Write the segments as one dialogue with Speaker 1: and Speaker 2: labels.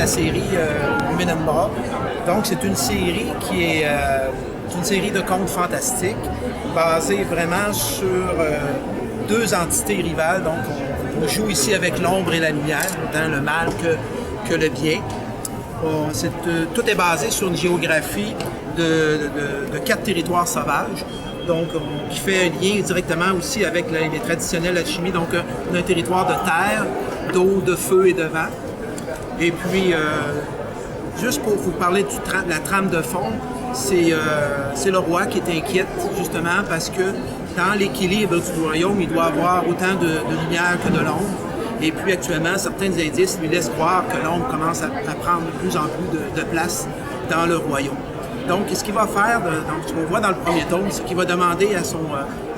Speaker 1: la série Luminimbra. Donc, c'est une série qui est une série de contes fantastiques basée vraiment sur deux entités rivales. Donc, on joue ici avec l'ombre et la lumière, autant le mal que le bien. Tout est basé sur une géographie de 4 territoires sauvages, donc qui fait un lien directement aussi avec les traditionnels alchimies. Donc, on a un territoire de terre, d'eau, de feu et de vent. Et puis, juste pour vous parler de la trame de fond, c'est le roi qui est inquiète, justement, parce que dans l'équilibre du royaume, il doit avoir autant de lumière que de l'ombre. Et puis, actuellement, certains indices lui laissent croire que l'ombre commence à prendre de plus en plus de place dans le royaume. Donc, ce qu'il va faire, donc, ce qu'on voit dans le premier tome, c'est qu'il va demander à son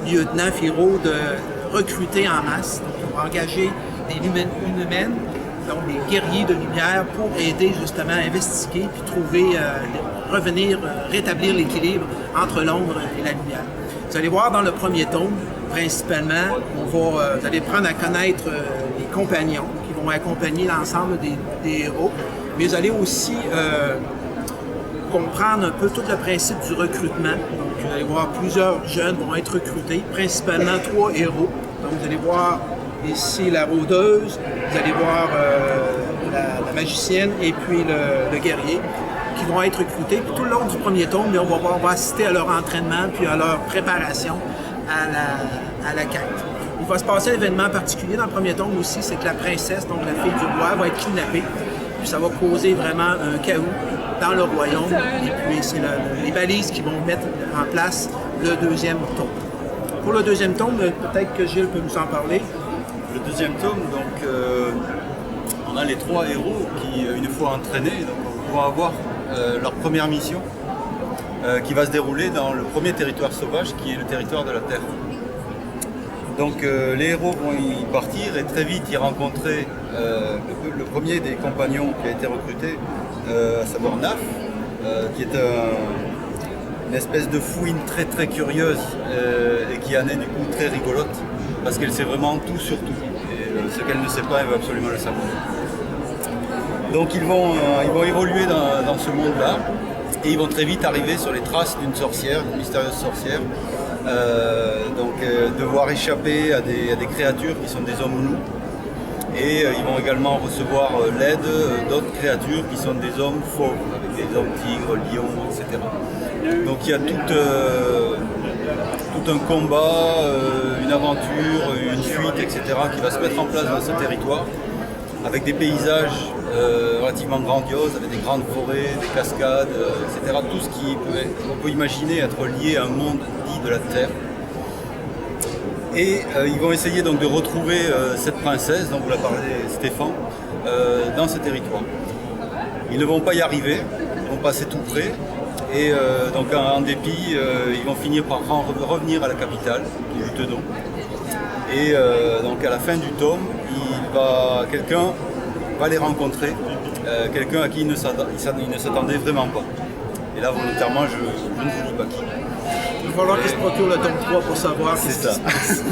Speaker 1: lieutenant Firo de recruter en masse. Donc, il va engager des lumens, donc des guerriers de lumière, pour aider justement à investiguer puis trouver, rétablir l'équilibre entre l'ombre et la lumière. Vous allez voir dans le premier tome, principalement, vous allez prendre à connaître les compagnons qui vont accompagner l'ensemble des héros, mais vous allez aussi comprendre un peu tout le principe du recrutement. Donc, vous allez voir plusieurs jeunes vont être recrutés, principalement 3 héros. Donc, vous allez voir ici la rôdeuse, vous allez voir la magicienne et puis le guerrier qui vont être recrutés. Puis tout le long du premier tome, on va assister à leur entraînement puis à leur préparation à la quête. Il va se passer un événement particulier dans le premier tome aussi, c'est que la princesse, donc la fille du roi, va être kidnappée. Puis ça va causer vraiment un chaos dans le royaume. Et puis c'est les balises qui vont mettre en place le deuxième tome. Pour le deuxième tome, peut-être que Gilles peut nous en parler.
Speaker 2: Le deuxième tome, donc, on a les 3 héros qui, une fois entraînés, donc, vont avoir leur première mission qui va se dérouler dans le premier territoire sauvage qui est le territoire de la Terre. Donc les héros vont y partir et très vite y rencontrer le premier des compagnons qui a été recruté, à savoir Naf, qui est une espèce de fouine très très curieuse et qui en est du coup très rigolote parce qu'elle sait vraiment tout sur tout. Et ce qu'elle ne sait pas, elle veut absolument le savoir. Donc ils vont évoluer dans ce monde-là et ils vont très vite arriver sur les traces d'une sorcière, d'une mystérieuse sorcière. Devoir échapper à des créatures qui sont des hommes loups. Et ils vont également recevoir l'aide d'autres créatures qui sont des hommes fauves, avec des hommes tigres, lions, etc. Donc il y a tout un combat, une aventure, une fuite, etc. qui va se mettre en place dans ce territoire, avec des paysages relativement grandioses, avec des grandes forêts, des cascades, etc. Tout ce qu'on peut imaginer être lié à un monde dit de la Terre. Et ils vont essayer donc de retrouver cette princesse, dont vous l'a parlé Stéphane, dans ce territoire. Ils ne vont pas y arriver, ils vont passer tout près, et donc en dépit, ils vont finir par revenir à la capitale, qui est Jutedon. Et donc à la fin du tome, quelqu'un va les rencontrer, quelqu'un à qui il ne s'attendait vraiment pas. Et là, volontairement, je ne vous dis pas qui.
Speaker 1: Il va falloir qu'il se procure le tome 3 pour savoir
Speaker 2: ce qui se passe.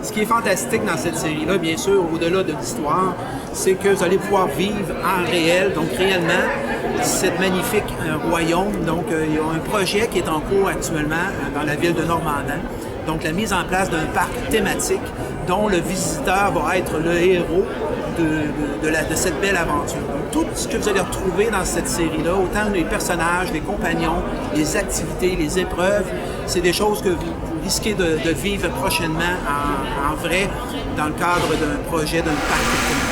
Speaker 1: Ce qui est fantastique dans cette série-là, bien sûr, au-delà de l'histoire, c'est que vous allez pouvoir vivre en réel, donc réellement, cette magnifique royaume. Donc, il y a un projet qui est en cours actuellement dans la ville de Normandin. Donc, la mise en place d'un parc thématique dont le visiteur va être le héros de cette belle aventure. Donc, tout ce que vous allez retrouver dans cette série-là, autant les personnages, les compagnons, les activités, les épreuves, c'est des choses que vous risquez de vivre prochainement en vrai dans le cadre d'un projet, d'un parc thématique.